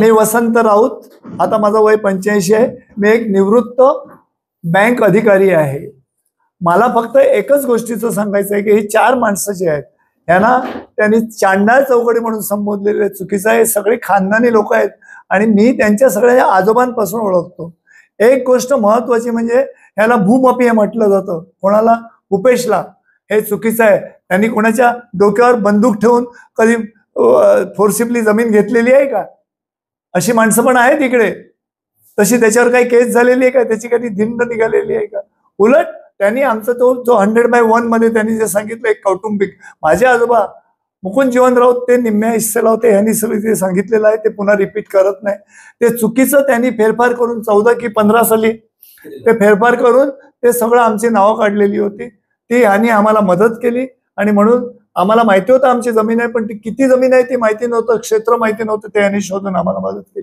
मी वसंत राऊत, आता माझं वय 85 आहे. मी एक निवृत्त बँक अधिकारी आहे. मला फक्त एकच गोष्टीचं सांगायचं आहे की ही 4 माणसं जी आहेत यांना त्यांनी चांडाळ चौकडी म्हणून संबोधलेले चुकीचं आहे. सगळे खानदानी लोक आहेत आणि मी त्यांच्या सगळ्या आजोबांपासून ओळखतो. एक गोष्ट महत्वाची म्हणजे याला भूमाफिया हे म्हटलं जातं. कोणाला? उपेशला. हे चुकीचं आहे. त्यांनी कोणाच्या डोक्यावर बंदूक ठेवून कधी फोर्सिबली जमीन घेतलेली आहे का? अशी माणसं पण आहेत इकडे. तशी त्याच्यावर काही केस झालेली आहे का? त्याची काही धिंड निघालेली आहे का? उलट त्यांनी आमचा तो जो 100/1 मध्ये त्यांनी जे सांगितलं एक कौटुंबिक, माझे आजोबा मुकुंद जीवन राऊत ते निम्म्या हिस्सेला होते. ह्यांनी सगळं जे सांगितलेलं आहे ते पुन्हा रिपीट करत नाही. ते चुकीचं त्यांनी फेरफार करून 14 की 15 साली ते फेरफार करून ते सगळं आमची नावं काढलेली होती. ती ह्यांनी आम्हाला मदत केली आणि म्हणून आम्हाला माहिती होतं आमची जमीन आहे, पण ती किती जमीन आहे ती माहिती नव्हतं, क्षेत्र माहिती नव्हतं, ते ह्यांनी शोधून आम्हाला मदत केली.